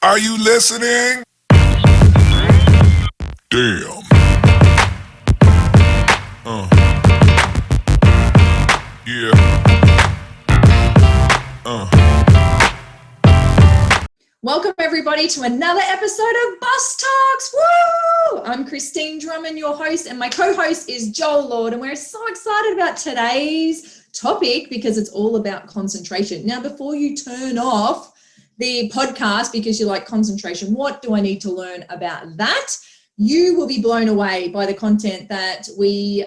Are you listening? Damn. Yeah. Welcome everybody to another episode of Bus Talks. Woo! I'm Kristine Drummond, your host, and my co-host is Joel Lord, and we're so excited about today's topic because it's all about concentration. Now, before you turn off the podcast because you like concentration, what do I need to learn about that? You will be blown away by the content that we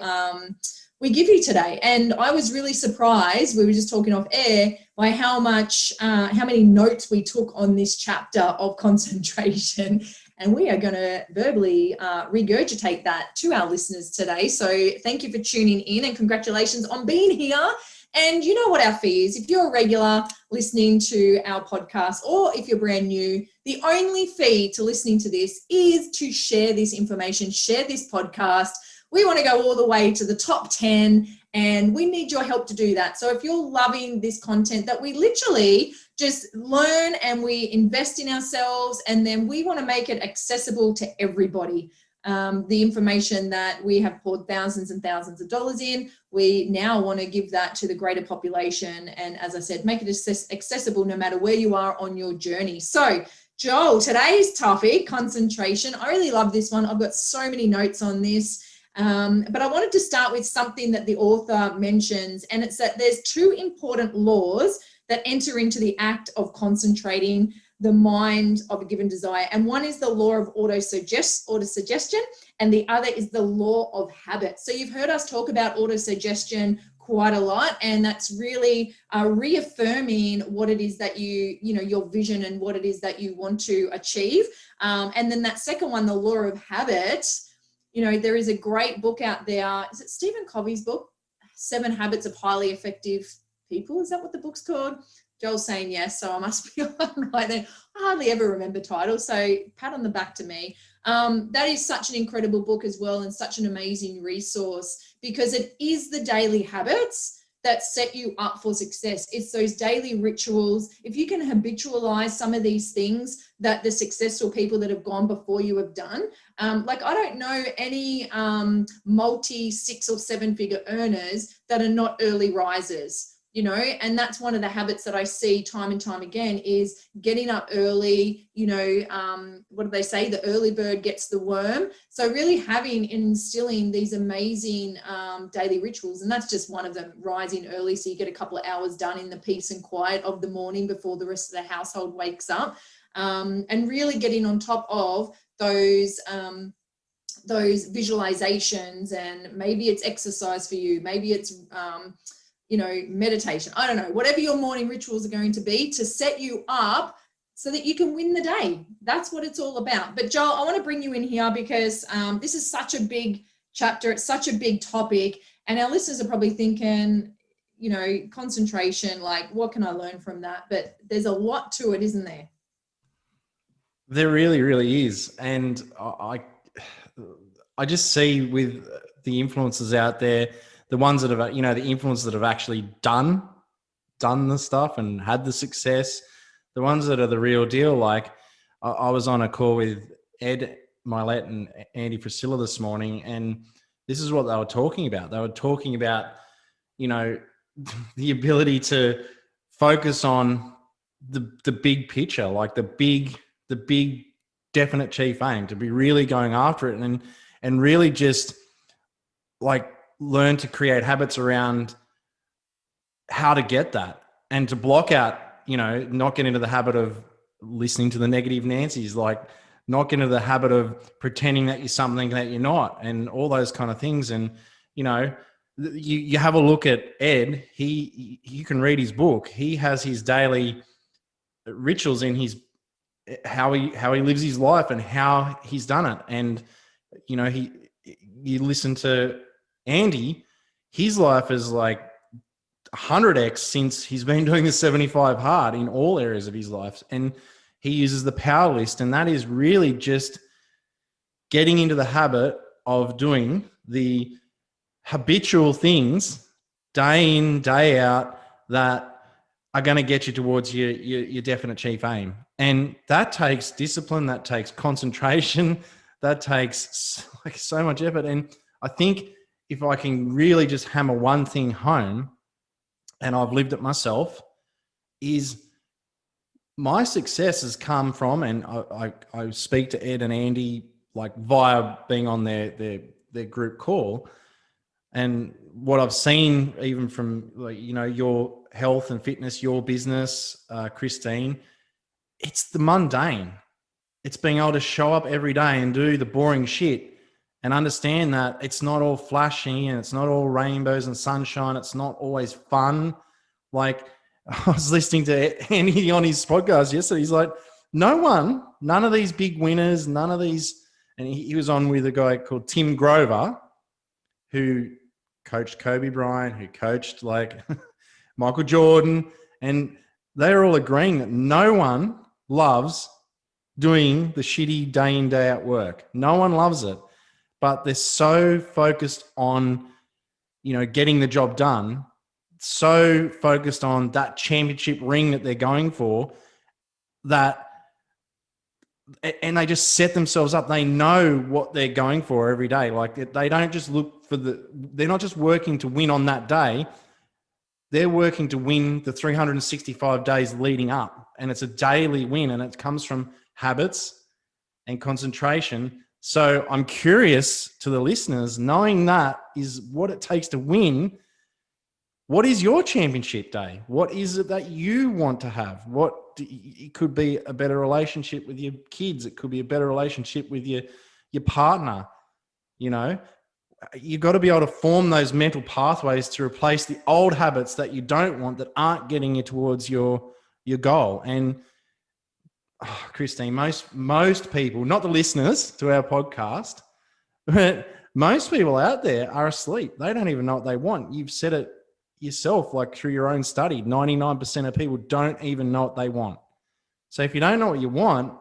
give you today. And I was really surprised, we were just talking off air, by how many notes we took on this chapter of concentration. And we are going to verbally regurgitate that to our listeners today. So thank you for tuning in and congratulations on being here. And you know what our fee is. If you're a regular listening to our podcast, or if you're brand new, the only fee to listening to this is to share this information, share this podcast. We want to go all the way to the top 10, and we need your help to do that. So if you're loving this content that we literally just learn and we invest in ourselves, and then we want to make it accessible to everybody. The information that we have poured thousands and thousands of dollars in, we now want to give that to the greater population. And as I said, make it accessible no matter where you are on your journey. So Joel, today's topic, concentration. I really love this one. I've got so many notes on this. But I wanted to start with something that the author mentions, and it's that there's two important laws that enter into the act of concentrating the mind of a given desire. And one is the law of autosuggestion, and the other is the law of habit. So you've heard us talk about autosuggestion quite a lot, and that's really reaffirming what it is that your vision and what it is that you want to achieve. And then that second one, the law of habit. There is a great book out there. Is it Stephen Covey's book, 7 Habits of Highly Effective People? Is that what the book's called? Joel's saying yes, so I must be right there. I hardly ever remember titles, so pat on the back to me. That is such an incredible book as well, and such an amazing resource, because it is the daily habits that set you up for success. It's those daily rituals. If you can habitualize some of these things that the successful people that have gone before you have done, like I don't know any multi 6 or 7 figure earners that are not early risers. And that's one of the habits that I see time and time again is getting up early. What do they say? The early bird gets the worm. So really having and instilling these amazing daily rituals. And that's just one of them, rising early. So you get a couple of hours done in the peace and quiet of the morning before the rest of the household wakes up. And really getting on top of those visualizations, and maybe it's exercise for you. Maybe it's, meditation. I don't know, whatever your morning rituals are going to be to set you up so that you can win the day. That's what it's all about. But Joel, I want to bring you in here because this is such a big chapter. It's such a big topic. And our listeners are probably thinking, concentration, like what can I learn from that? But there's a lot to it, isn't there? There really, really is. And I just see with the influencers out there, the ones that have, the influencers that have actually done the stuff and had the success, the ones that are the real deal. Like I was on a call with Ed Milet and Andy Priscilla this morning, and this is what they were talking about. They were talking about, the ability to focus on the big picture, like the big definite chief aim, to be really going after it and really just like learn to create habits around how to get that, and to block out, not get into the habit of listening to the negative Nancy's, like not get into the habit of pretending that you're something that you're not, and all those kind of things. And, you have a look at Ed, you can read his book. He has his daily rituals in his, how he lives his life and how he's done it. And, you listen to Andy, his life is like 100x since he's been doing the 75 hard in all areas of his life. And he uses the power list. And that is really just getting into the habit of doing the habitual things day in, day out that are going to get you towards your definite chief aim. And that takes discipline, that takes concentration, that takes like so much effort. And I think if I can really just hammer one thing home, and I've lived it myself, is my success has come from, and I speak to Ed and Andy like via being on their group call, and what I've seen even from like, you know, your health and fitness, your business, Kristine, it's the mundane. It's being able to show up every day and do the boring shit and understand that it's not all flashy and it's not all rainbows and sunshine. It's not always fun. Like I was listening to Andy on his podcast yesterday. He's like, none of these big winners, none of these. And he was on with a guy called Tim Grover, who coached Kobe Bryant, who coached like Michael Jordan. And they're all agreeing that no one loves doing the shitty day in, day out work. No one loves it, but they're so focused on, you know, getting the job done, so focused on that championship ring that they're going for, that, and they just set themselves up. They know what they're going for every day. Like they don't just look for they're not just working to win on that day. They're working to win the 365 days leading up. And it's a daily win, and it comes from habits and concentration. So I'm curious to the listeners, knowing that is what it takes to win. What is your championship day? What is it that you want to have? It could be a better relationship with your kids. It could be a better relationship with your partner. You know, you've got to be able to form those mental pathways to replace the old habits that you don't want, that aren't getting you towards your goal. And Kristine, most people, not the listeners to our podcast, but most people out there are asleep. They don't even know what they want. You've said it yourself, like through your own study, 99% of people don't even know what they want. So if you don't know what you want,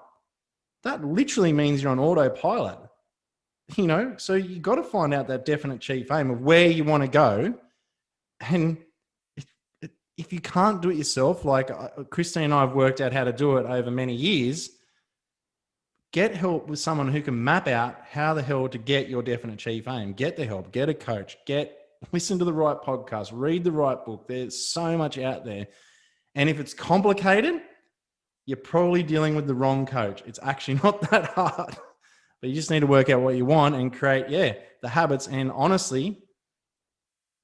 that literally means you're on autopilot, you know? So you got to find out that definite chief aim of where you want to go. And if you can't do it yourself, like Kristine and I have worked out how to do it over many years, get help with someone who can map out how the hell to get your definite chief aim. Get the help, get a coach, listen to the right podcast, read the right book. There's so much out there. And if it's complicated, you're probably dealing with the wrong coach. It's actually not that hard, but you just need to work out what you want and create, the habits. And honestly,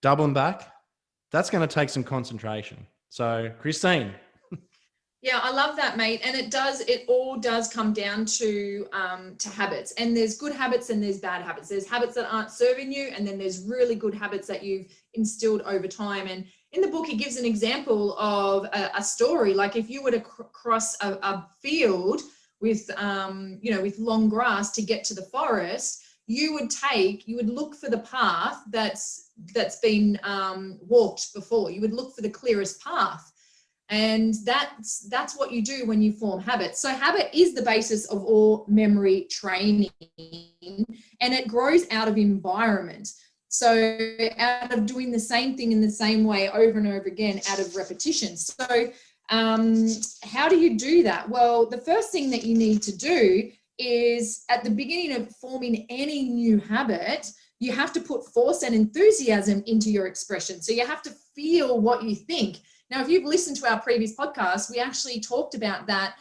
doubling back, that's going to take some concentration. So Kristine. Yeah, I love that, mate. And it all does come down to habits. And there's good habits and there's bad habits. There's habits that aren't serving you, and then there's really good habits that you've instilled over time. And in the book, he gives an example of a story. Like if you were to cross a field with, with long grass to get to the forest, you would look for the path that's been walked before. You would look for the clearest path. And that's what you do when you form habits. So habit is the basis of all memory training, and it grows out of environment. So out of doing the same thing in the same way over and over again, out of repetition. So how do you do that? Well, the first thing that you need to do is at the beginning of forming any new habit, you have to put force and enthusiasm into your expression. So you have to feel what you think. Now, if you've listened to our previous podcast, we actually talked about that,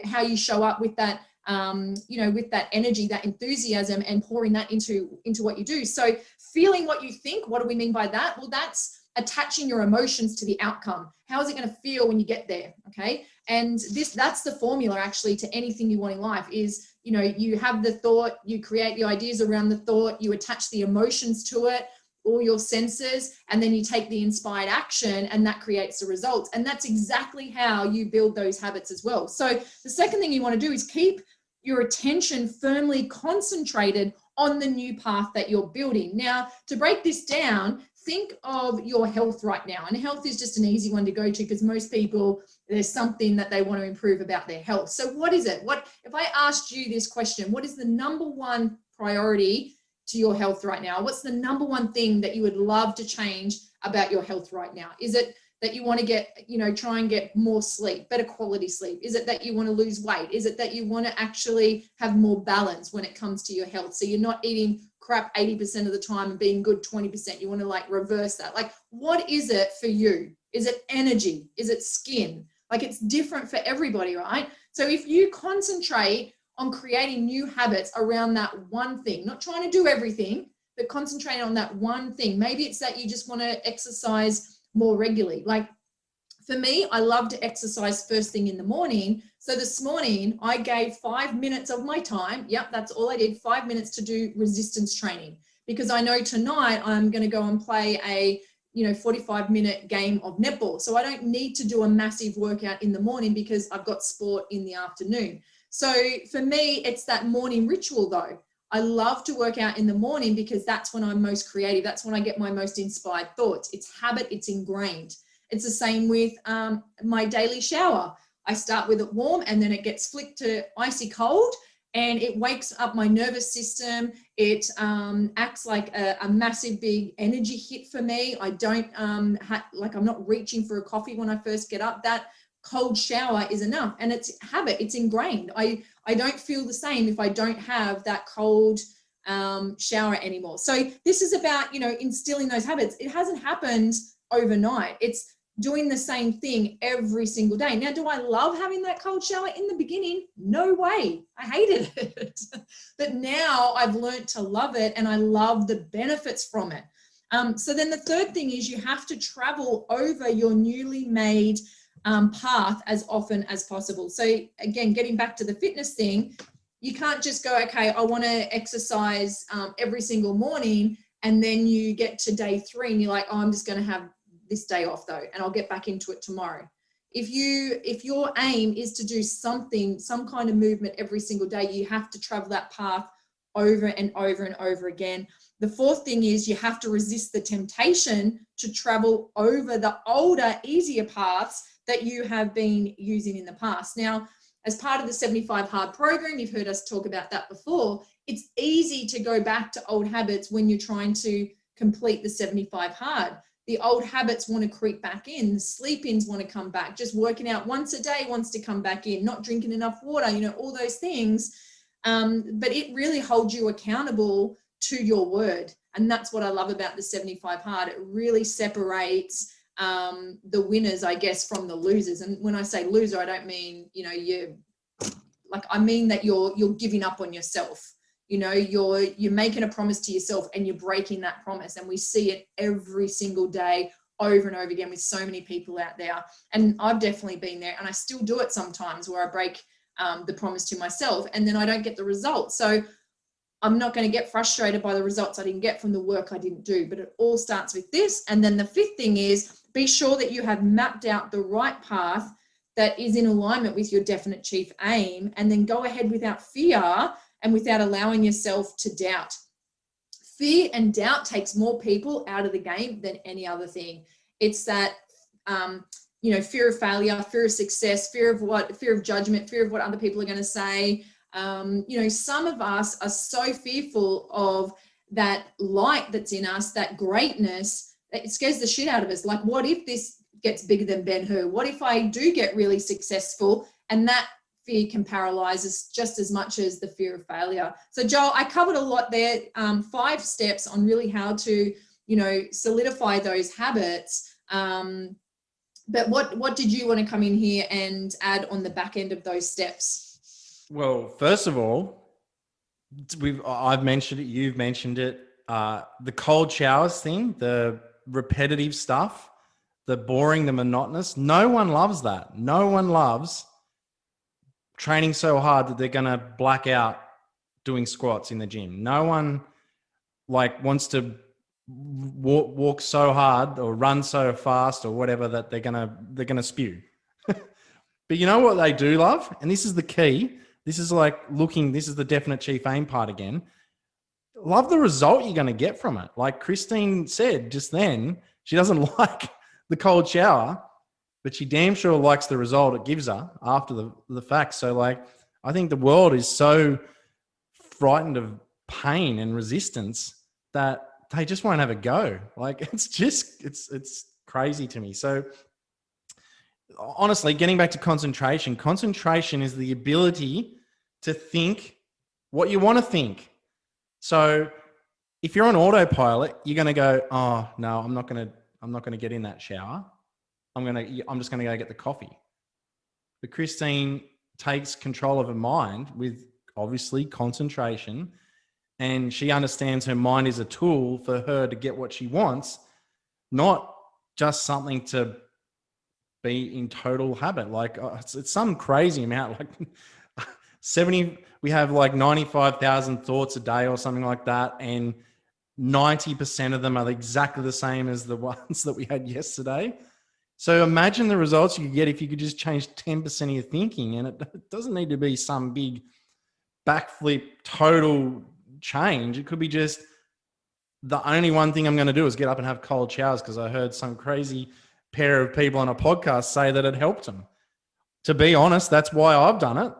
how you show up with that, with that energy, that enthusiasm, and pouring that into what you do. So feeling what you think, what do we mean by that? Well, that's attaching your emotions to the outcome. How is it going to feel when you get there? Okay. And that's the formula actually to anything you want in life is, you have the thought, you create the ideas around the thought, you attach the emotions to it, all your senses, and then you take the inspired action, and that creates the results. And that's exactly how you build those habits as well. So the second thing you want to do is keep your attention firmly concentrated on the new path that you're building. Now, to break this down, think of your health right now. And health is just an easy one to go to because most people, there's something that they want to improve about their health. So what is it? If I asked you this question, what is the number one priority to your health right now? What's the number one thing that you would love to change about your health right now? Is it that you want to get, try and get more sleep, better quality sleep? Is it that you want to lose weight? Is it that you want to actually have more balance when it comes to your health? So you're not eating crap 80% of the time and being good 20%. You want to like reverse that. Like, what is it for you? Is it energy? Is it skin? Like, it's different for everybody, right? So if you concentrate on creating new habits around that one thing, not trying to do everything, but concentrating on that one thing. Maybe it's that you just want to exercise more regularly. Like for me, I love to exercise first thing in the morning. So this morning I gave 5 minutes of my time. Yep, that's all I did, 5 minutes to do resistance training, because I know tonight I'm going to go and play a 45-minute game of netball. So I don't need to do a massive workout in the morning because I've got sport in the afternoon. So for me, it's that morning ritual though. I love to work out in the morning because that's when I'm most creative. That's when I get my most inspired thoughts. It's habit, it's ingrained. It's the same with my daily shower. I start with it warm and then it gets flicked to icy cold, and it wakes up my nervous system. It acts like a massive big energy hit for me. I don't I'm not reaching for a coffee when I first get up. That cold shower is enough, and it's habit, it's ingrained. I don't feel the same if I don't have that cold shower anymore. So this is about, instilling those habits. It hasn't happened overnight. It's doing the same thing every single day. Now, do I love having that cold shower? In the beginning, no way. I hated it. But now I've learned to love it, and I love the benefits from it. So then the third thing is you have to travel over your newly made path as often as possible. So again, getting back to the fitness thing, you can't just go, okay, I want to exercise every single morning, and then you get to day 3 and you're like, oh, I'm just going to have this day off though, and I'll get back into it tomorrow. If your aim is to do something, some kind of movement every single day, you have to travel that path over and over and over again. The fourth thing is you have to resist the temptation to travel over the older, easier paths that you have been using in the past. Now, as part of the 75 Hard program, you've heard us talk about that before. It's easy to go back to old habits when you're trying to complete the 75 Hard. The old habits want to creep back in. The sleep-ins want to come back. Just working out once a day wants to come back in. Not drinking enough water, all those things. But it really holds you accountable to your word. And that's what I love about the 75 Hard. It really separates the winners, I guess, from the losers. And when I say loser, I don't mean, I mean that you're giving up on yourself. You're making a promise to yourself and you're breaking that promise. And we see it every single day over and over again with so many people out there. And I've definitely been there, and I still do it sometimes where I break the promise to myself and then I don't get the results. So I'm not going to get frustrated by the results I didn't get from the work I didn't do, but it all starts with this. And then the fifth thing is be sure that you have mapped out the right path that is in alignment with your definite chief aim, and then go ahead without fear and without allowing yourself to doubt. Fear and doubt takes more people out of the game than any other thing. It's that, fear of failure, fear of success, fear of judgment, fear of what other people are going to say. Some of us are so fearful of that light that's in us, that greatness, that it scares the shit out of us. Like, what if this gets bigger than Ben-Hur? What if I do get really successful? And that fear can paralyze us just as much as the fear of failure. So Joel, I covered a lot there, 5 steps on really how to, solidify those habits. But what did you want to come in here and add on the back end of those steps? Well, first of all, I've mentioned it, you've mentioned it, the cold showers thing, the repetitive stuff, the boring, the monotonous. No one loves that. No one loves training so hard that they're going to black out doing squats in the gym. No one wants to walk so hard or run so fast or whatever that they're going to spew. But you know what they do love? And this is the key. This is this is the definite chief aim part again. Love the result you're going to get from it. Like Kristine said just then, she doesn't like the cold shower, but she damn sure likes the result it gives her after the fact. So I think the world is so frightened of pain and resistance that they just won't have a go. It's crazy to me. So honestly, getting back to concentration is the ability to think what you want to think. So if you're on autopilot, you're going to go, oh no, I'm not going to get in that shower. I'm just going to go get the coffee. But Kristine takes control of her mind with obviously concentration, and she understands her mind is a tool for her to get what she wants, not just something to be in total habit. Like it's some crazy amount, like 70, we have like 95,000 thoughts a day or something like that. And 90% of them are exactly the same as the ones that we had yesterday. So imagine the results you could get if you could just change 10% of your thinking. And it doesn't need to be some big backflip total change. It could be just the only one thing I'm going to do is get up and have cold showers because I heard some crazy pair of people on a podcast say that it helped them. To be honest, that's why I've done it,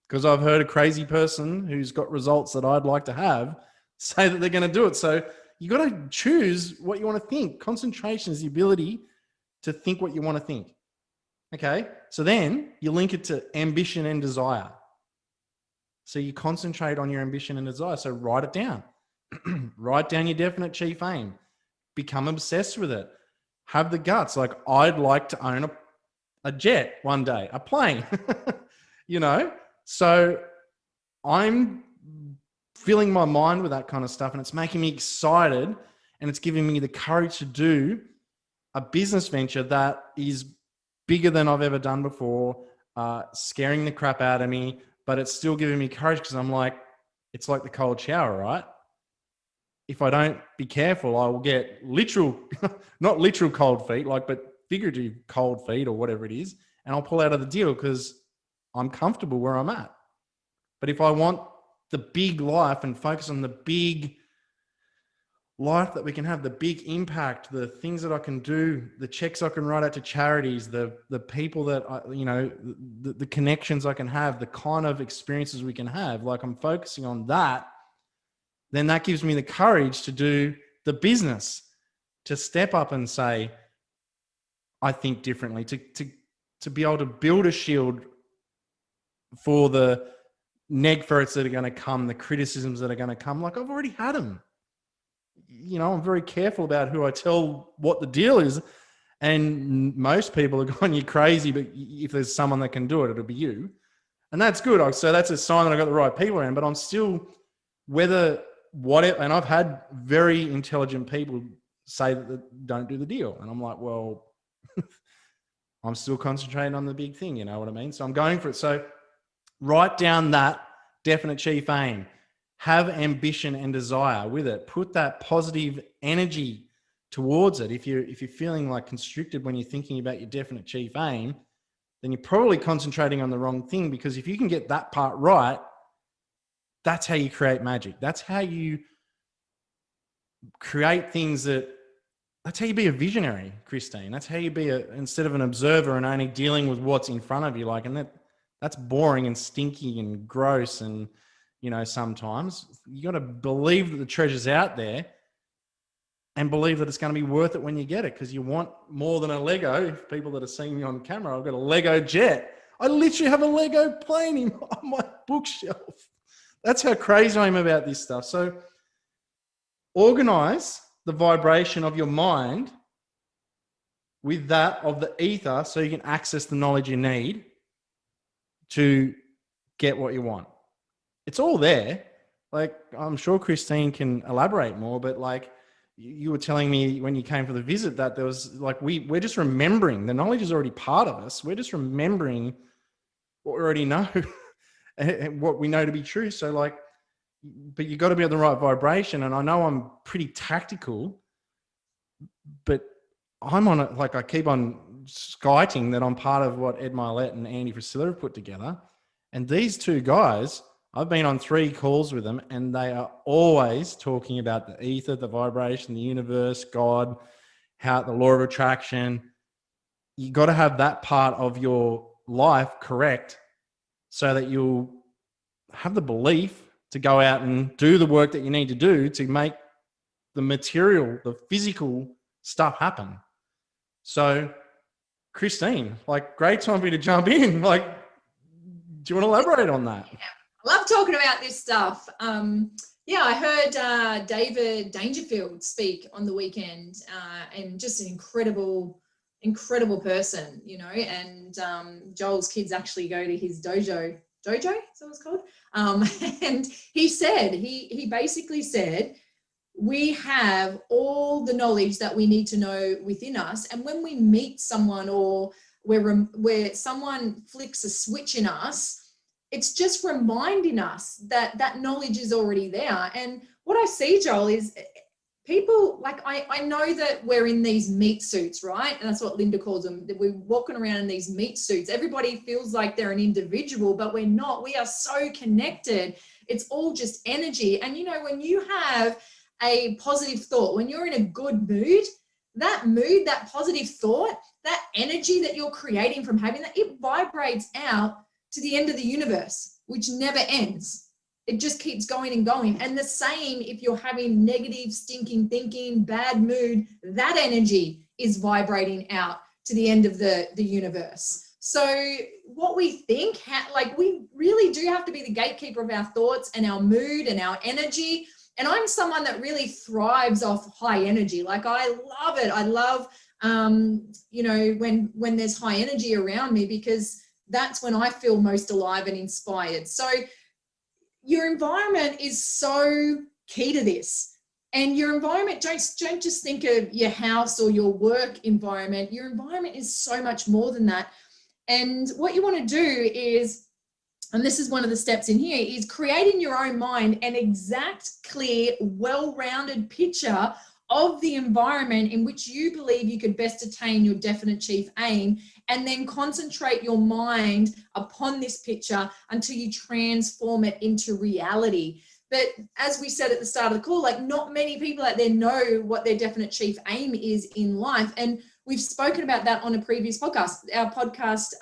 because I've heard a crazy person who's got results that I'd like to have say that they're going to do it. So you got to choose what you want to think. Concentration is the ability to think what you want to think. Okay. So then you link it to ambition and desire. So you concentrate on your ambition and desire. So write it down. Write down your definite chief aim. Become obsessed with it. Have the guts. Like, I'd like to own a jet one day, a plane, you know? So I'm filling my mind with that kind of stuff, and it's making me excited, and it's giving me the courage to do a business venture that is bigger than I've ever done before, scaring the crap out of me, but it's still giving me courage because I'm like, it's like the cold shower, right? If I don't be careful, I will get literal, not literal cold feet, but figurative cold feet or whatever it is, and I'll pull out of the deal because I'm comfortable where I'm at. But if I want the big life and focus on the big life that we can have, the big impact, the things that I can do, the checks I can write out to charities, the people that the connections I can have, the kind of experiences we can have, like I'm focusing on that, then that gives me the courage to do the business, to step up and say, I think differently, to be able to build a shield for the negfurts that are going to come, the criticisms that are going to come. Like, I've already had them. You know, I'm very careful about who I tell what the deal is. And most people are going, you're crazy, but if there's someone that can do it, it'll be you. And that's good. So that's a sign that I got the right people around, but I'm still, whatever, and I've had very intelligent people say that they don't do the deal. And I'm like, well, I'm still concentrating on the big thing. You know what I mean? So I'm going for it. So write down that definite chief aim. Have ambition and desire with it. Put that positive energy towards it. If you're feeling like constricted when you're thinking about your definite chief aim, then you're probably concentrating on the wrong thing, because if you can get that part right, that's how you create magic. That's how you create things that's how you be a visionary, Kristine. That's how you be instead of an observer and only dealing with what's in front of you. Like, and that's boring and stinky and gross. And, you know, sometimes you got to believe that the treasure's out there and believe that it's going to be worth it when you get it, because you want more than a Lego. If people that are seeing me on camera, I've got a Lego jet. I literally have a Lego plane on my bookshelf. That's how crazy I am about this stuff. So organize the vibration of your mind with that of the ether so you can access the knowledge you need to get what you want. It's all there. Like, I'm sure Kristine can elaborate more, but like you were telling me when you came for the visit that there was like, we're just remembering. The knowledge is already part of us. We're just remembering what we already know and what we know to be true. So like, but you got to be at the right vibration. And I know I'm pretty tactical, but I'm on it. Like, I keep on skiting that I'm part of what Ed Milet and Andy Priscilla have put together. And these two guys, I've been on 3 calls with them, and they are always talking about the ether, the vibration, the universe, God, how the law of attraction. You got to have that part of your life correct so that you'll have the belief to go out and do the work that you need to do to make the material, the physical stuff happen. So Christine, like, great time for you to jump in. Like, do you want to elaborate on that? I love talking about this stuff. Yeah, I heard David Dangerfield speak on the weekend, and just an incredible person, you know, and Joel's kids actually go to his dojo, is that what it's called? And he said, he basically said, we have all the knowledge that we need to know within us. And when we meet someone or where someone flicks a switch in us, it's just reminding us that that knowledge is already there. And what I see, Joel, is people, like, I know that we're in these meat suits, right? And that's what Linda calls them. We're walking around in these meat suits. Everybody feels like they're an individual, but we're not. We are so connected. It's all just energy. And, you know, when you have a positive thought, when you're in a good mood, that positive thought, that energy that you're creating from having that, it vibrates out to the end of the universe, which never ends. It just keeps going and going. And the same if you're having negative, stinking thinking, bad mood, that energy is vibrating out to the end of the universe. So what we think, like, we really do have to be the gatekeeper of our thoughts and our mood and our energy. And I'm someone that really thrives off high energy. Like, I love it. I love, you know, when there's high energy around me, because that's when I feel most alive and inspired. So your environment is so key to this. And your environment, don't just think of your house or your work environment. Your environment is so much more than that. And what you want to do is, and this is one of the steps in here, is create in your own mind an exact, clear, well-rounded picture of the environment in which you believe you could best attain your definite chief aim, and then concentrate your mind upon this picture until you transform it into reality. But as we said at the start of the call, like, not many people out there know what their definite chief aim is in life. And we've spoken about that on a previous podcast, our podcast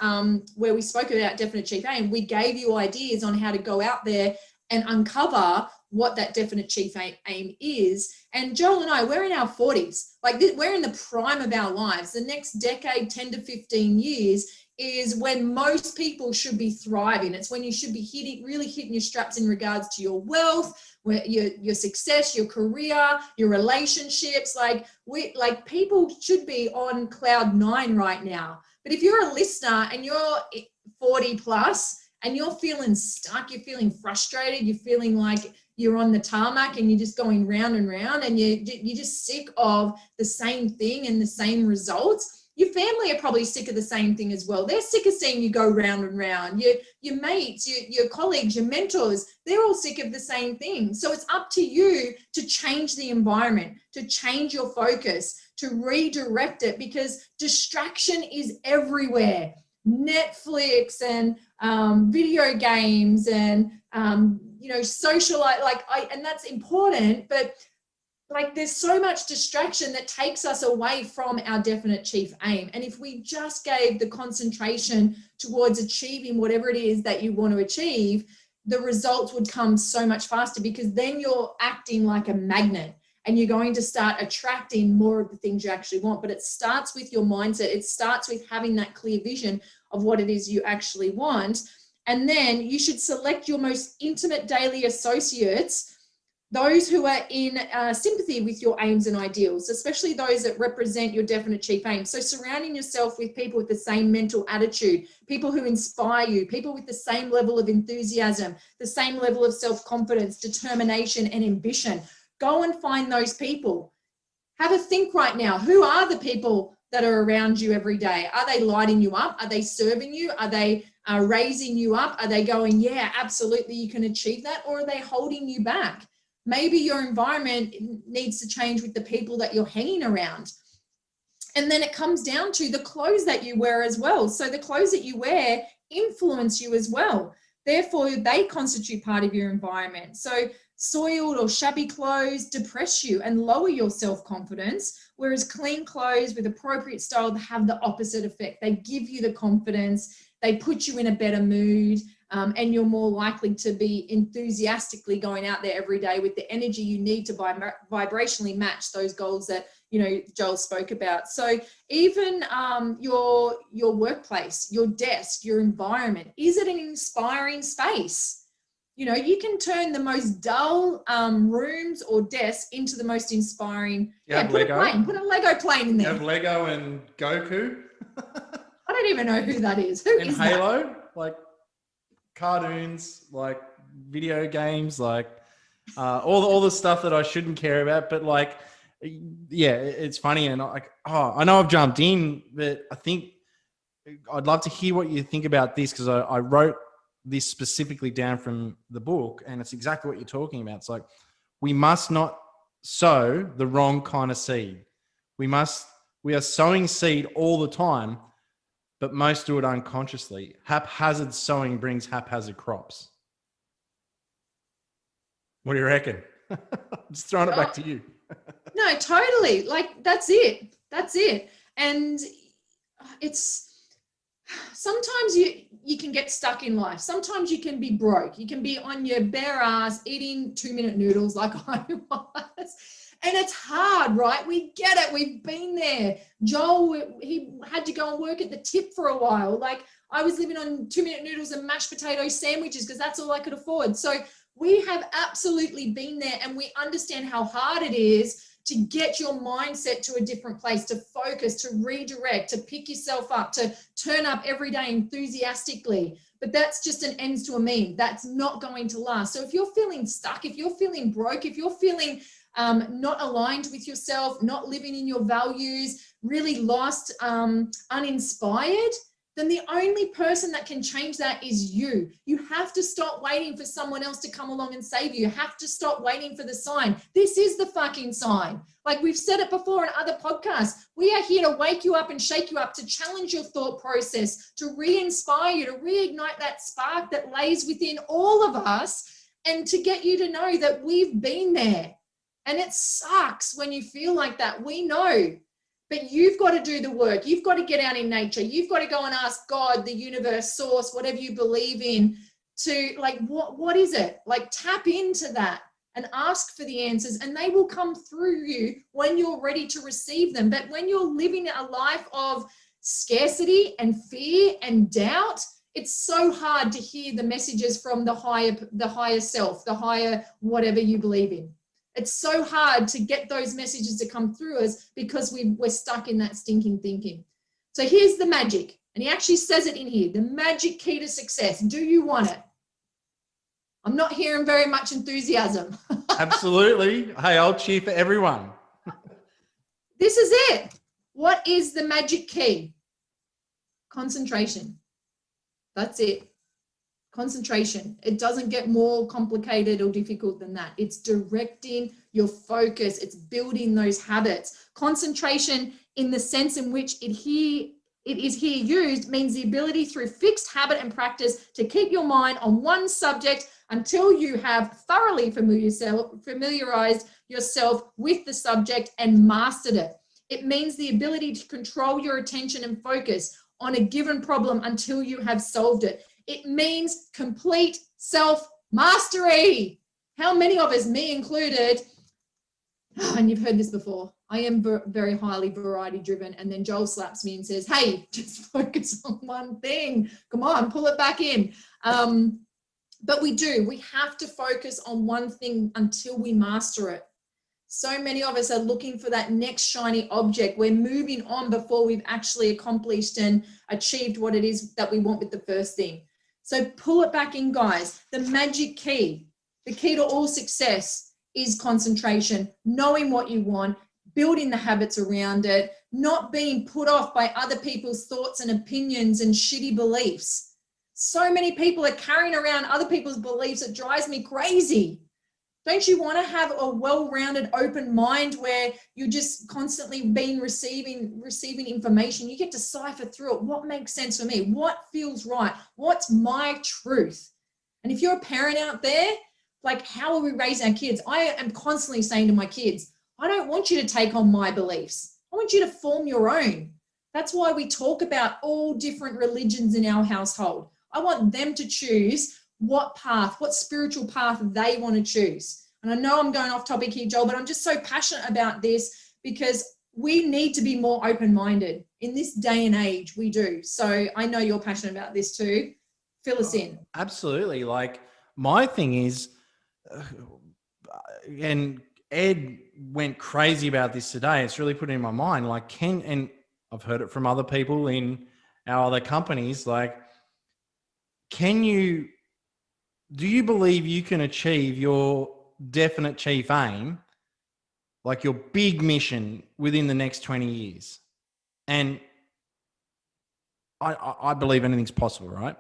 where we spoke about definite chief aim. We gave you ideas on how to go out there and uncover what that definite chief aim is. And Joel and I, we're in our 40s. Like, we're in the prime of our lives. The next decade, 10 to 15 years, is when most people should be thriving. It's when you should be really hitting your straps in regards to your wealth, your success, your career, your relationships. Like, people should be on cloud 9 right now. But if you're a listener and you're 40 plus and you're feeling stuck, you're feeling frustrated, you're feeling like you're on the tarmac and you're just going round and round, and you're just sick of the same thing and the same results, your family are probably sick of the same thing as well. They're sick of seeing you go round and round. Your mates, your colleagues, your mentors, they're all sick of the same thing. So it's up to you to change the environment, to change your focus, to redirect it, because distraction is everywhere. Netflix and video games and social, and that's important, but like, there's so much distraction that takes us away from our definite chief aim. And if we just gave the concentration towards achieving whatever it is that you want to achieve, the results would come so much faster, because then you're acting like a magnet and you're going to start attracting more of the things you actually want. But it starts with your mindset. It starts with having that clear vision of what it is you actually want. And then you should select your most intimate daily associates, those who are in sympathy with your aims and ideals, especially those that represent your definite chief aim. So surrounding yourself with people with the same mental attitude, people who inspire you, people with the same level of enthusiasm, the same level of self-confidence, determination, and ambition. Go and find those people. Have a think right now. Who are the people that are around you every day? Are they lighting you up? Are they serving you? Are they raising you up? Are they going, yeah, absolutely, you can achieve that? Or are they holding you back? Maybe your environment needs to change with the people that you're hanging around. And then it comes down to the clothes that you wear as well. So the clothes that you wear influence you as well. Therefore, they constitute part of your environment. So soiled or shabby clothes depress you and lower your self-confidence, whereas clean clothes with appropriate style have the opposite effect. They give you the confidence, they put you in a better mood, and you're more likely to be enthusiastically going out there every day with the energy you need to vibrationally match those goals that Joel spoke about. So even your workplace, your desk, your environment, is it an inspiring space? You can turn the most dull rooms or desks into the most inspiring. Put a Lego plane in You there. have Lego and Goku. I don't even know who that is. Who and is Halo, that? like cartoons, like video games, like all the stuff that I shouldn't care about. But like, yeah, it's funny. And I know I've jumped in, but I think I'd love to hear what you think about this, because I wrote this specifically down from the book, and it's exactly what you're talking about. It's like, we must not sow the wrong kind of seed. We are sowing seed all the time, but most do it unconsciously. Haphazard sowing brings haphazard crops. What do you reckon? I'm just throwing it back to you. No, totally. Like, that's it. And it's sometimes you can get stuck in life. Sometimes you can be broke. You can be on your bare ass eating 2-minute noodles like I was. And it's hard, right? We get it. We've been there. Joel, he had to go and work at the tip for a while. Like, I was living on 2-minute noodles and mashed potato sandwiches because that's all I could afford. So we have absolutely been there, and we understand how hard it is to get your mindset to a different place, to focus, to redirect, to pick yourself up, to turn up every day enthusiastically. But that's just an ends to a mean. That's not going to last. So if you're feeling stuck, if you're feeling broke, if you're feeling not aligned with yourself, not living in your values, really lost, uninspired, then the only person that can change that is you. You have to stop waiting for someone else to come along and save you. You have to stop waiting for the sign. This is the fucking sign. Like we've said it before in other podcasts, we are here to wake you up and shake you up, to challenge your thought process, to re-inspire you, to reignite that spark that lays within all of us, and to get you to know that we've been there. And it sucks when you feel like that. We know. But you've got to do the work. You've got to get out in nature. You've got to go and ask God, the universe, source, whatever you believe in, to like, what is it? Like, tap into that and ask for the answers, and they will come through you when you're ready to receive them. But when you're living a life of scarcity and fear and doubt, it's so hard to hear the messages from the higher self, the higher whatever you believe in. It's so hard to get those messages to come through us because we're stuck in that stinking thinking. So here's the magic. And he actually says it in here, the magic key to success. Do you want it? I'm not hearing very much enthusiasm. Absolutely. Hey, I'll cheer for everyone. This is it. What is the magic key? Concentration. That's it. Concentration. It doesn't get more complicated or difficult than that. It's directing your focus. It's building those habits. Concentration, in the sense in which it is here used, means the ability through fixed habit and practice to keep your mind on one subject until you have thoroughly familiarized yourself with the subject and mastered it. It means the ability to control your attention and focus on a given problem until you have solved it. It means complete self-mastery. How many of us, me included, and you've heard this before, I am very highly variety driven, and then Joel slaps me and says, hey, just focus on one thing. Come on, pull it back in. But we have to focus on one thing until we master it. So many of us are looking for that next shiny object. We're moving on before we've actually accomplished and achieved what it is that we want with the first thing. So pull it back in, guys. The magic key, the key to all success is concentration, knowing what you want, building the habits around it, not being put off by other people's thoughts and opinions and shitty beliefs. So many people are carrying around other people's beliefs. It drives me crazy. Don't you want to have a well-rounded, open mind where you're just constantly being receiving information? You get to cipher through it. What makes sense for me? What feels right? What's my truth? And if you're a parent out there, like, how are we raising our kids? I am constantly saying to my kids, I don't want you to take on my beliefs. I want you to form your own. That's why we talk about all different religions in our household. I want them to choose what spiritual path they want to choose. And I know I'm going off topic here, Joel, but I'm just so passionate about this because we need to be more open-minded in this day and age. We do. So I know you're passionate about this too. Fill us in. Absolutely. Like my thing is, and Ed went crazy about this today. It's really put it in my mind. Like, and I've heard it from other people in our other companies. Like, do you believe you can achieve your definite chief aim, like your big mission, within the next 20 years? And I believe anything's possible, right?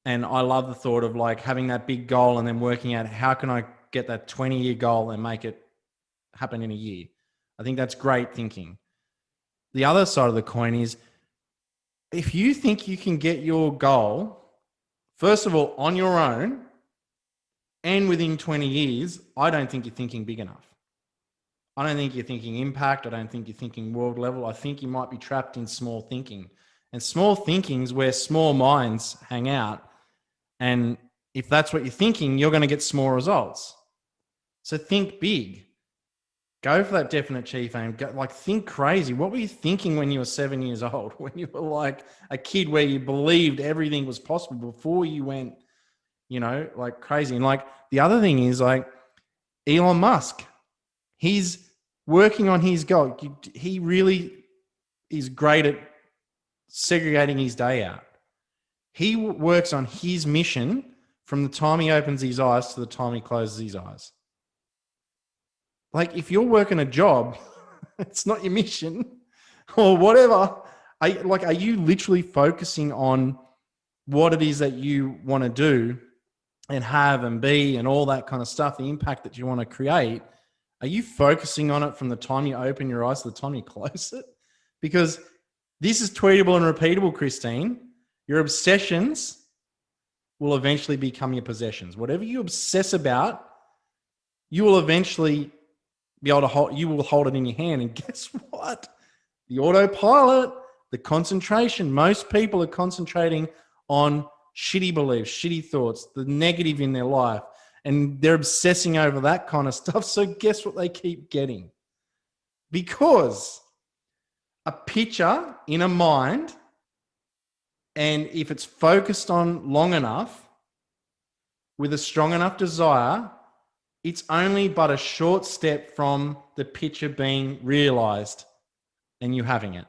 And I love the thought of like having that big goal and then working out how can I get that 20-year goal and make it happen in a year. I think that's great thinking. The other side of the coin is if you think you can get your goal, first of all, on your own and within 20 years, I don't think you're thinking big enough. I don't think you're thinking impact. I don't think you're thinking world level. I think you might be trapped in small thinking. And small thinking is where small minds hang out. And if that's what you're thinking, you're going to get small results. So think big. Go for that definite chief aim. Think crazy. What were you thinking when you were 7 years old? When you were like a kid where you believed everything was possible before you went, like crazy. And like the other thing is like Elon Musk, he's working on his goal. He really is great at segregating his day out. He works on his mission from the time he opens his eyes to the time he closes his eyes. Like if you're working a job, it's not your mission or whatever. Are you literally focusing on what it is that you want to do and have and be and all that kind of stuff, the impact that you want to create? Are you focusing on it from the time you open your eyes to the time you close it? Because this is tweetable and repeatable, Kristine. Your obsessions will eventually become your possessions. Whatever you obsess about, you will eventually be able to hold it in your hand. And guess what? The autopilot, the concentration, most people are concentrating on shitty beliefs, shitty thoughts, the negative in their life, and they're obsessing over that kind of stuff. So guess what they keep getting? Because a picture in a mind, and if it's focused on long enough with a strong enough desire, it's only but a short step from the picture being realized and you having it.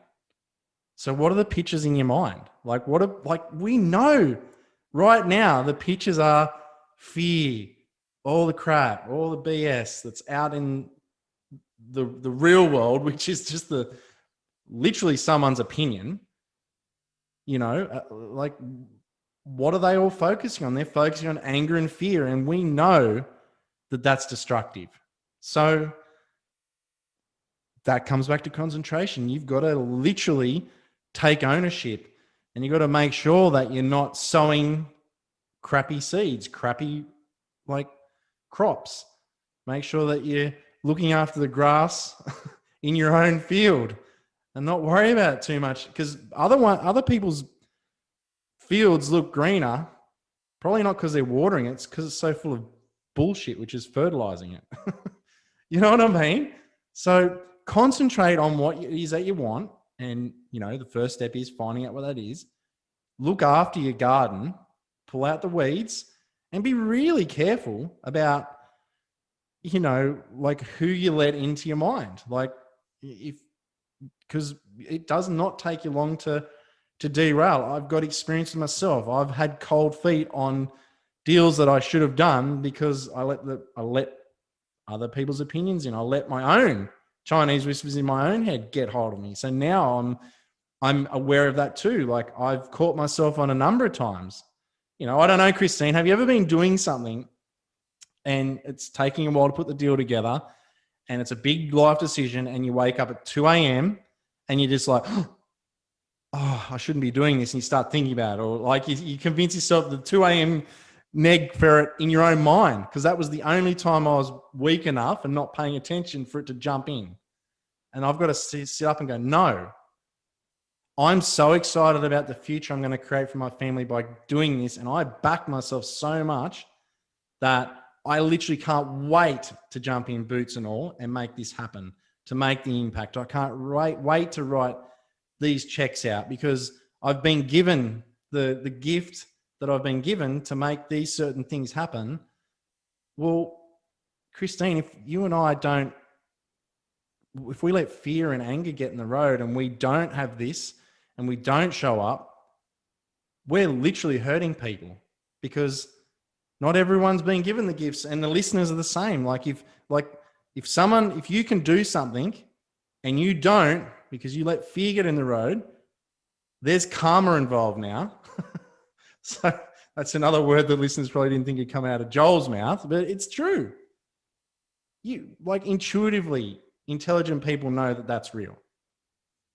So what are the pictures in your mind? We know right now the pictures are fear, all the crap, all the BS that's out in the real world, which is just literally someone's opinion. What are they all focusing on? They're focusing on anger and fear, and we know that that's destructive. So that comes back to concentration. You've got to literally take ownership, and you've got to make sure that you're not sowing crappy seeds, crappy crops. Make sure that you're looking after the grass in your own field and not worry about it too much, because other people's fields look greener, probably not because they're watering it, it's because it's so full of bullshit, which is fertilizing it. You know what I mean? So concentrate on what it is that you want. And, the first step is finding out what that is. Look after your garden, pull out the weeds, and be really careful about, who you let into your mind. Because it does not take you long to derail. I've got experience myself. I've had cold feet on deals that I should have done because I let other people's opinions in. I let my own Chinese whispers in my own head get hold of me. So now I'm aware of that too. Like I've caught myself on a number of times. I don't know, Kristine, have you ever been doing something and it's taking a while to put the deal together and it's a big life decision and you wake up at 2 a.m. and you're just like, oh, I shouldn't be doing this. And you start thinking about it, or you convince yourself the 2 a.m. neg for it in your own mind, because that was the only time I was weak enough and not paying attention for it to jump in. And I've got to sit up and go, no, I'm so excited about the future I'm going to create for my family by doing this. And I back myself so much that I literally can't wait to jump in, boots and all, and make this happen. to make the impact. I can't wait to write these checks out because I've been given the gift that I've been given to make these certain things happen. Well, Kristine, if you and I don't, if we let fear and anger get in the road and we don't have this and we don't show up, we're literally hurting people because not everyone's been given the gifts, and the listeners are the same. If you can do something and you don't because you let fear get in the road, there's karma involved now. So that's another word that listeners probably didn't think would come out of Joel's mouth, but it's true. You intuitively, intelligent people know that that's real.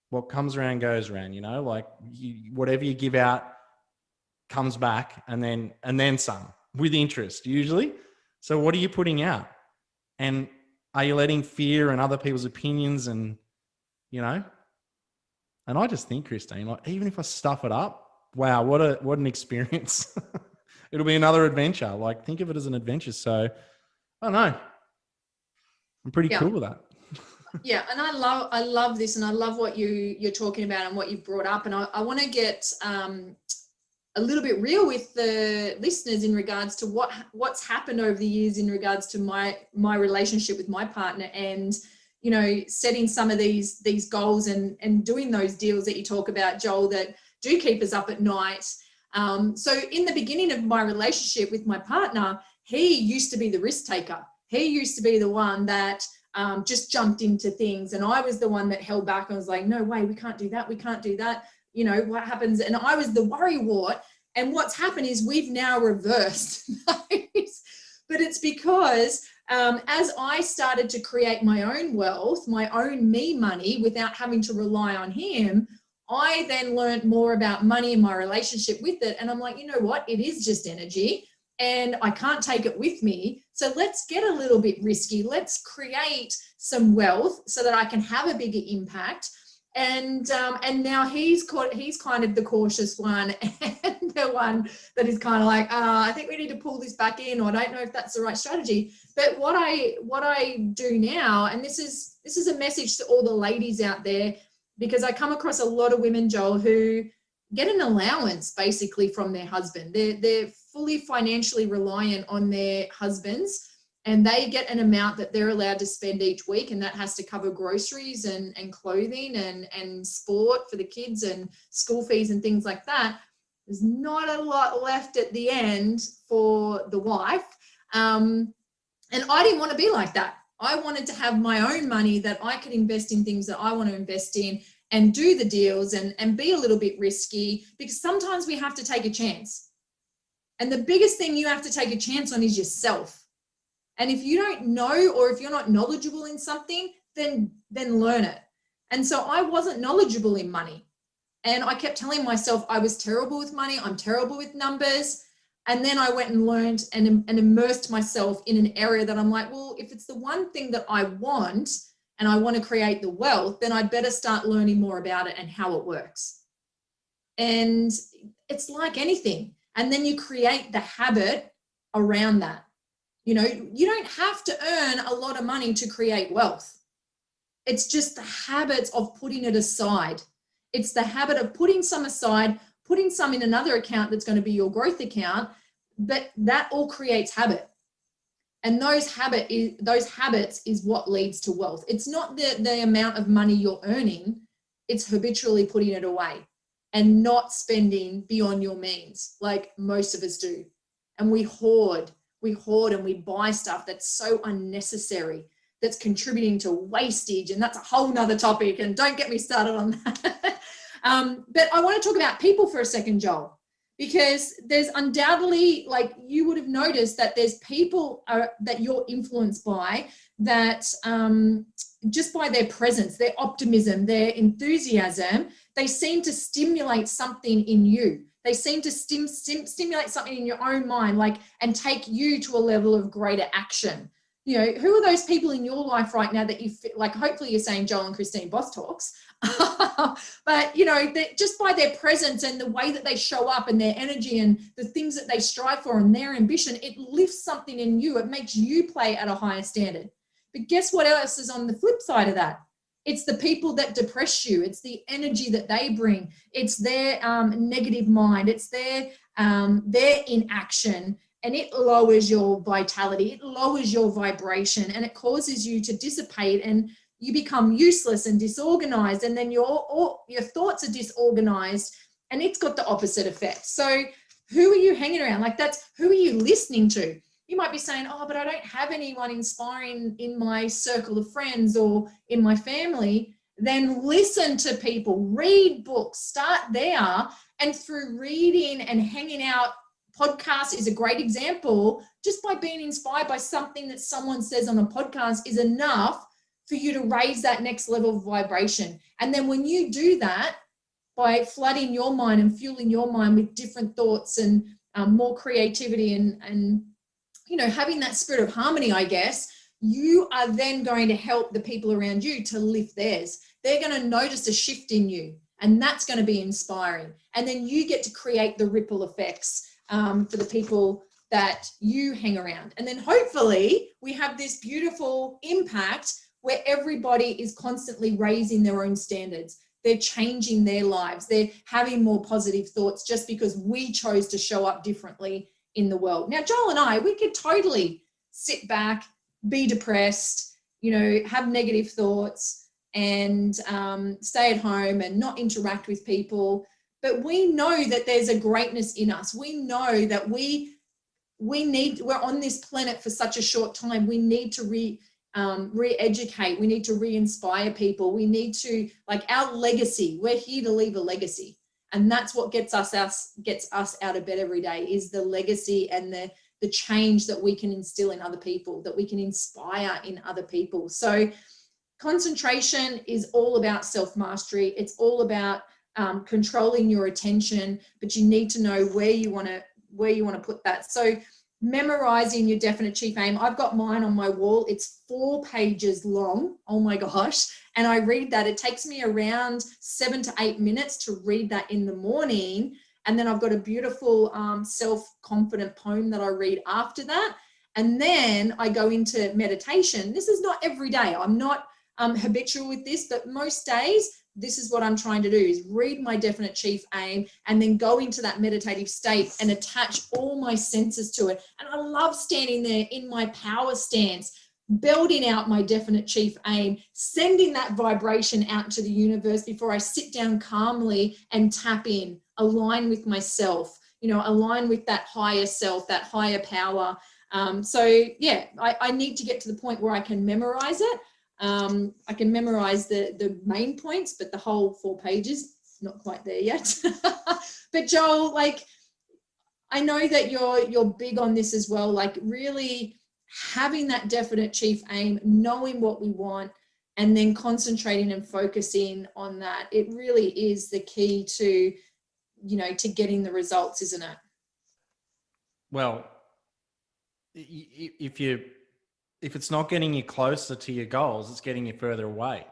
What comes around goes around, whatever you give out comes back and then some with interest usually. So what are you putting out? And are you letting fear and other people's opinions and I just think, Kristine, even if I stuff it up, wow, what an experience. It'll be another adventure. Think of it as an adventure. So I don't know. I'm pretty cool with that. Yeah, and I love this, and I love what you're talking about and what you've brought up. And I want to get a little bit real with the listeners in regards to what's happened over the years in regards to my relationship with my partner, and setting some of these goals and doing those deals that you talk about, Joel, that do keep us up at night. So in the beginning of my relationship with my partner, he used to be the risk taker. He used to be the one that just jumped into things, and I was the one that held back and was like, no way, we can't do that. We can't do that. What happens? And I was the worrywart. And what's happened is we've now reversed. But it's because as I started to create my own wealth, my own me money without having to rely on him, I then learned more about money and my relationship with it. And I'm like, you know what? It is just energy and I can't take it with me. So let's get a little bit risky. Let's create some wealth so that I can have a bigger impact. And now he's kind of the cautious one and the one that is kind of like, I think we need to pull this back in, or I don't know if that's the right strategy. But what I do now, and this is a message to all the ladies out there, because I come across a lot of women, Joel, who get an allowance basically from their husband. They're fully financially reliant on their husbands, and they get an amount that they're allowed to spend each week, and that has to cover groceries and clothing and sport for the kids and school fees and things like that. There's not a lot left at the end for the wife. And I didn't want to be like that. I wanted to have my own money that I could invest in things that I want to invest in and do the deals and be a little bit risky, because sometimes we have to take a chance. And the biggest thing you have to take a chance on is yourself. And if you don't know, or if you're not knowledgeable in something, then learn it. And so I wasn't knowledgeable in money. And I kept telling myself I was terrible with money. I'm terrible with numbers. And then I went and learned and immersed myself in an area that I'm like, well, if it's the one thing that I want and I want to create the wealth, then I'd better start learning more about it and how it works. And it's like anything. And then you create the habit around that. You don't have to earn a lot of money to create wealth. It's just the habits of putting it aside. It's the habit of putting some aside, putting some in another account that's going to be your growth account, but that all creates habit. And those habits is what leads to wealth. It's not the amount of money you're earning, it's habitually putting it away and not spending beyond your means, like most of us do. And we hoard and we buy stuff that's so unnecessary, that's contributing to wastage. And that's a whole nother topic. And don't get me started on that. But I want to talk about people for a second, Joel, because there's undoubtedly, like you would have noticed, that there's people that you're influenced by that just by their presence, their optimism, their enthusiasm, they seem to stimulate something in you. They seem to stimulate something in your own mind, and take you to a level of greater action. Who are those people in your life right now that you feel like, hopefully you're saying Joel and Kristine Boss Talks, but just by their presence and the way that they show up and their energy and the things that they strive for and their ambition, it lifts something in you. It makes you play at a higher standard. But guess what else is on the flip side of that? It's the people that depress you. It's the energy that they bring. It's their negative mind. It's their inaction, and it lowers your vitality. It lowers your vibration, and it causes you to dissipate, and you become useless and disorganized. And then your thoughts are disorganized, and it's got the opposite effect. So who are you hanging around? Like, that's who are you listening to? You might be saying, oh, but I don't have anyone inspiring in my circle of friends or in my family. Then listen to people, read books, start there. And through reading and hanging out, podcast is a great example. Just by being inspired by something that someone says on a podcast is enough for you to raise that next level of vibration. And then when you do that, by flooding your mind and fueling your mind with different thoughts and more creativity and you know, having that spirit of harmony, I guess, you are then going to help the people around you to lift theirs. They're going to notice a shift in you, and that's going to be inspiring. And then you get to create the ripple effects for the people that you hang around. And then hopefully we have this beautiful impact where everybody is constantly raising their own standards. They're changing their lives. They're having more positive thoughts just because we chose to show up differently in the world. Now, Joel and I, we could totally sit back, be depressed, you know, have negative thoughts and stay at home and not interact with people. But we know that there's a greatness in us. We know that we're on this planet for such a short time. We need to re-educate. We need to re-inspire people. We need to, like, our legacy, we're here to leave a legacy. And that's what gets us out of bed every day, is the legacy and the change that we can instill in other people, that we can inspire in other people. So concentration is all about self-mastery. It's all about controlling your attention, but you need to know where you want to put that. So memorizing your definite chief aim. I've got mine on my wall. It's 4 pages long. Oh my gosh. And I read that. It takes me around 7 to 8 minutes to read that in the morning. And then I've got a beautiful self-confident poem that I read after that. And then I go into meditation. This is not every day. I'm not habitual with this, but most days, this is what I'm trying to do, is read my definite chief aim and then go into that meditative state and attach all my senses to it. And I love standing there in my power stance, building out my definite chief aim, sending that vibration out to the universe before I sit down calmly and tap in, align with myself, you know, align with that higher self, that higher power. So yeah, I need to get to the point where I can memorize it. I can memorize the main points, but the whole 4 pages, not quite there yet. But Joel, like, I know that you're big on this as well, like really having that definite chief aim, knowing what we want, and then concentrating and focusing on that. It really is the key to, you know, to getting the results, isn't it? Well, if it's not getting you closer to your goals, it's getting you further away.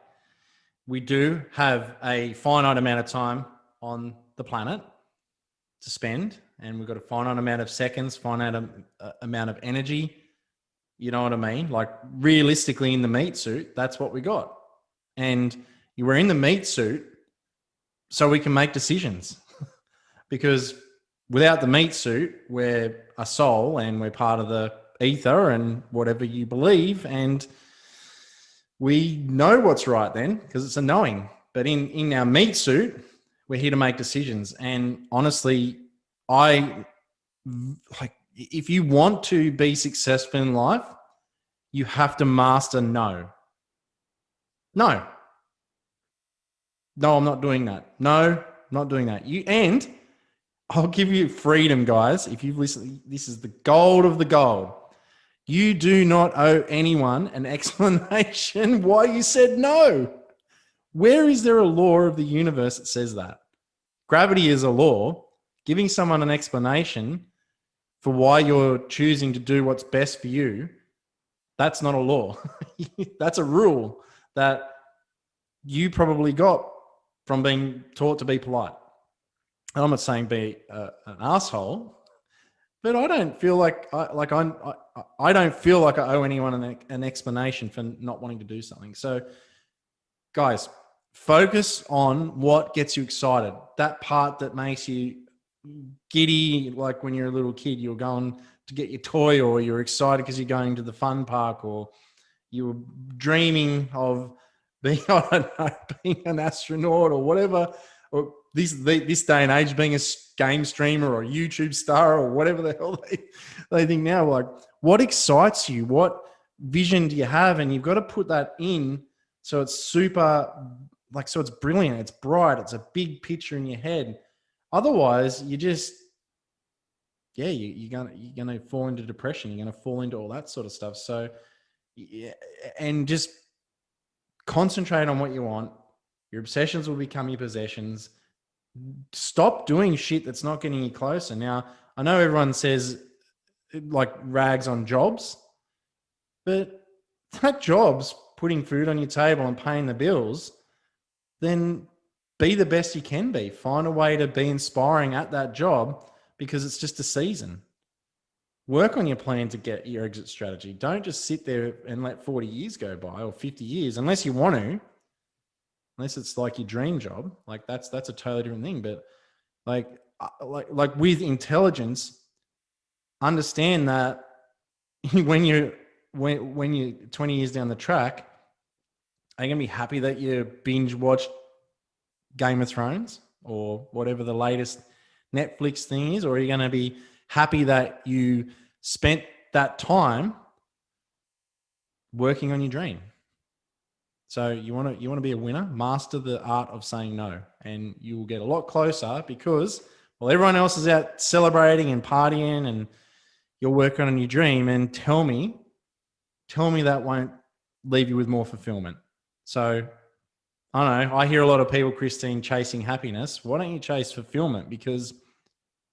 We do have a finite amount of time on the planet to spend, and we've got a finite amount of seconds, finite amount of energy. You know what I mean? Like, realistically, in the meat suit, that's what we got. And you were in the meat suit so we can make decisions. Because without the meat suit, we're a soul and we're part of the ether and whatever you believe, and we know what's right then because it's a knowing. But in our meat suit, we're here to make decisions. And honestly, if you want to be successful in life, you have to master no. I'm not doing that. No, I'm not doing that. And I'll give you freedom, guys. If you've listened, this is the gold of the gold. You do not owe anyone an explanation why you said no. Where is there a law of the universe that says that? Gravity is a law. Giving someone an explanation for why you're choosing to do what's best for you, that's not a law. That's a rule that you probably got from being taught to be polite. And I'm not saying be an asshole, but I don't feel like I don't feel like I owe anyone an explanation for not wanting to do something. So, guys, focus on what gets you excited. That part that makes you giddy, like when you're a little kid, you're going to get your toy, or you're excited because you're going to the fun park, or you were dreaming of being, I don't know, being an astronaut or whatever, or this day and age, being a game streamer or a YouTube star or whatever the hell they think now. Like, what excites you? What vision do you have? And you've got to put that in so it's super, like, so it's brilliant, it's bright, it's a big picture in your head. Otherwise, you just, yeah, you're gonna fall into depression. You're gonna fall into all that sort of stuff. So, yeah, and just concentrate on what you want. Your obsessions will become your possessions. Stop doing shit that's not getting you closer. Now, I know everyone says like rags on jobs, but that job's putting food on your table and paying the bills. Then be the best you can be. Find a way to be inspiring at that job, because it's just a season. Work on your plan to get your exit strategy. Don't just sit there and let 40 years go by, or 50 years, unless you want to, unless it's like your dream job. Like that's a totally different thing. But like with intelligence, understand that when you're 20 years down the track, are you gonna be happy that you binge watched Game of Thrones or whatever the latest Netflix thing is, or are you going to be happy that you spent that time working on your dream? So you want to be a winner, master the art of saying no, and you will get a lot closer, because while everyone else is out celebrating and partying and you're working on your dream, and tell me that won't leave you with more fulfillment. So I don't know. I hear a lot of people, Kristine, chasing happiness. Why don't you chase fulfillment? Because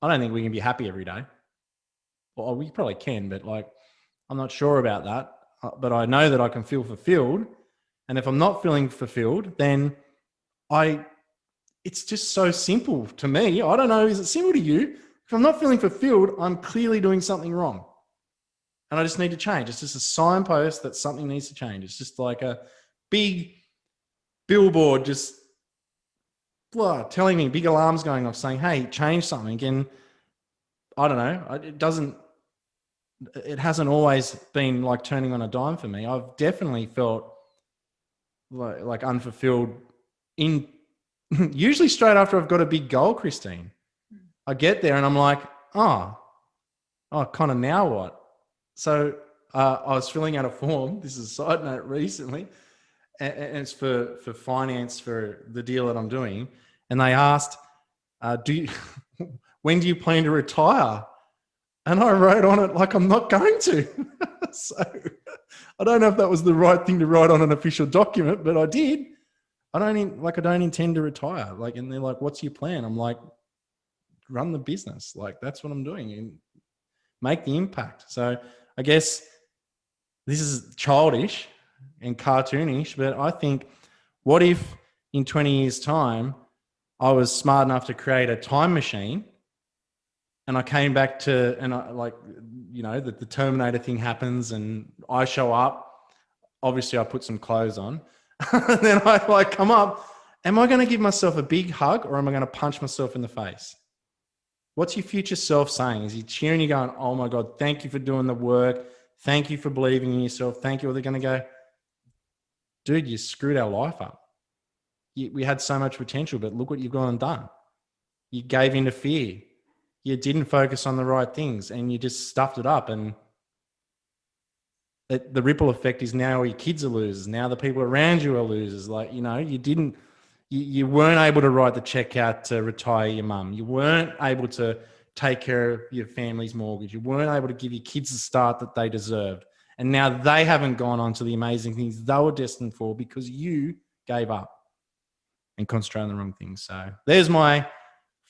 I don't think we can be happy every day. Well, we probably can, but like, I'm not sure about that. But I know that I can feel fulfilled. And if I'm not feeling fulfilled, then it's just so simple to me. I don't know. Is it simple to you? If I'm not feeling fulfilled, I'm clearly doing something wrong. And I just need to change. It's just a signpost that something needs to change. It's just like a big billboard just telling me, big alarms going off saying, hey, change something. And I don't know, it hasn't always been like turning on a dime for me. I've definitely felt like unfulfilled in usually straight after I've got a big goal, Kristine. I get there and I'm like, oh, kind of now what? So I was filling out a form. This is a side note recently. And it's for finance for the deal that I'm doing. And they asked, when do you plan to retire? And I wrote on it like I'm not going to. So I don't know if that was the right thing to write on an official document, but I did. I don't intend to retire. Like, and they're like, what's your plan? I'm like, run the business. Like, that's what I'm doing, and make the impact. So I guess this is childish and cartoonish, but I think, what if in 20 years' time I was smart enough to create a time machine, and I came back to, and I like, you know, that the Terminator thing happens and I show up, obviously I put some clothes on, and then I like come up, am I going to give myself a big hug, or am I going to punch myself in the face? What's your future self saying? Is he cheering you, going, oh my God, thank you for doing the work. Thank you for believing in yourself. Thank you. Or they're going to go, dude, you screwed our life up. We had so much potential, but look what you've gone and done. You gave in to fear. You didn't focus on the right things, and you just stuffed it up. And the ripple effect is now your kids are losers. Now the people around you are losers. Like, you know, you weren't able to write the check out to retire your mum. You weren't able to take care of your family's mortgage. You weren't able to give your kids the start that they deserved. And now they haven't gone on to the amazing things they were destined for because you gave up and concentrated on the wrong things. So there's my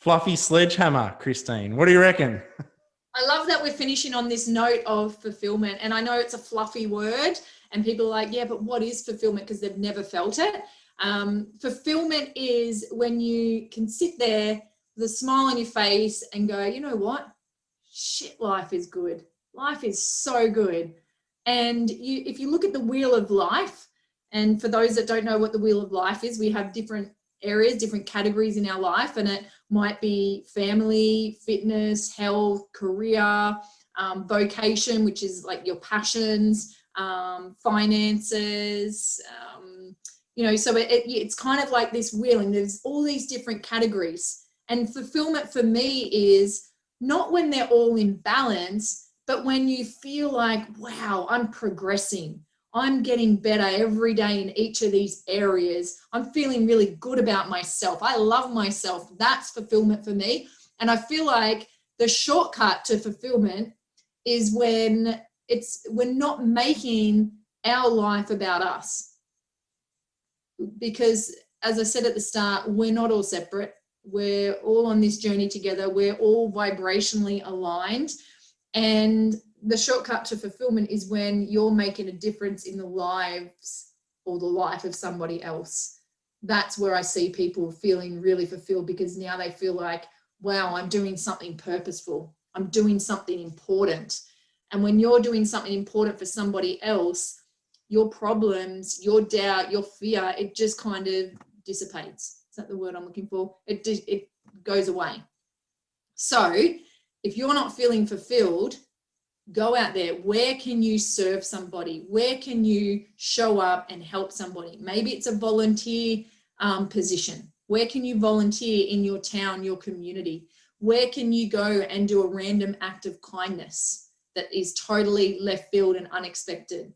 fluffy sledgehammer, Kristine. What do you reckon? I love that we're finishing on this note of fulfillment. And I know it's a fluffy word, and people are like, yeah, but what is fulfillment? Because they've never felt it. Fulfillment is when you can sit there with a smile on your face and go, you know what? shit, life is good. Life is so good. And if you look at the wheel of life, and for those that don't know what the wheel of life is, we have different areas, different categories in our life, and it might be family, fitness, health, career, vocation, which is like your passions, finances, so it's kind of like this wheel, and there's all these different categories. And fulfillment for me is not when they're all in balance, but when you feel like, wow, I'm progressing. I'm getting better every day in each of these areas. I'm feeling really good about myself. I love myself. That's fulfillment for me. And I feel like the shortcut to fulfillment is when we're not making our life about us. Because as I said at the start, we're not all separate. We're all on this journey together. We're all vibrationally aligned. And the shortcut to fulfillment is when you're making a difference in the lives or the life of somebody else. That's where I see people feeling really fulfilled, because now they feel like, wow, I'm doing something purposeful. I'm doing something important. And when you're doing something important for somebody else, your problems, your doubt, your fear, it just kind of dissipates. Is that the word I'm looking for? It goes away. So if you're not feeling fulfilled, go out there. Where can you serve somebody? Where can you show up and help somebody? Maybe it's a volunteer position. Where can you volunteer in your town, your community? Where can you go and do a random act of kindness that is totally left field and unexpected?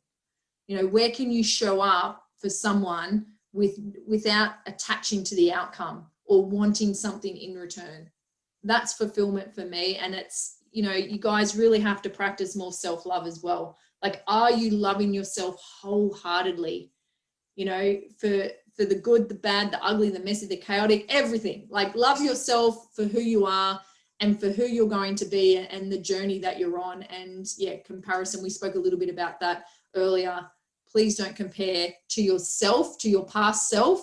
Where can you show up for someone without attaching to the outcome or wanting something in return? That's fulfillment for me. And it's, you guys really have to practice more self-love as well. Like, are you loving yourself wholeheartedly? For the good, the bad, the ugly, the messy, the chaotic, everything. Like, love yourself for who you are and for who you're going to be and the journey that you're on. And comparison, we spoke a little bit about that earlier. Please don't compare to yourself, to your past self.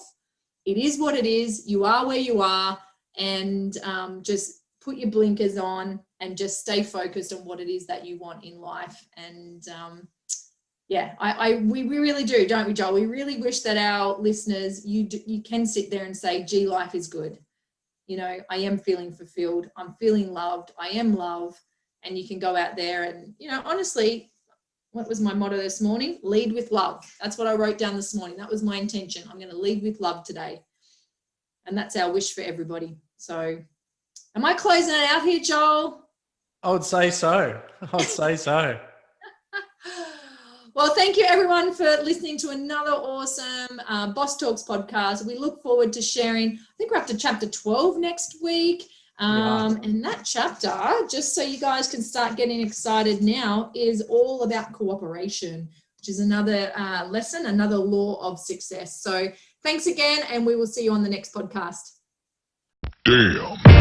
It is what it is. You are where you are, and just put your blinkers on and just stay focused on what it is that you want in life. And we really do, don't we, Joel? We really wish that our listeners, you can sit there and say, gee, life is good. I am feeling fulfilled. I'm feeling loved. I am love. And you can go out there and, honestly, what was my motto this morning? Lead with love. That's what I wrote down this morning. That was my intention. I'm going to lead with love today. And that's our wish for everybody. So am I closing it out here, Joel? I would say so. Well, thank you everyone for listening to another awesome Boss Talks podcast. We look forward to sharing. I think we're up to chapter 12 next week. And that chapter, just so you guys can start getting excited now, is all about cooperation, which is another lesson, another law of success. So thanks again, and we will see you on the next podcast. Damn.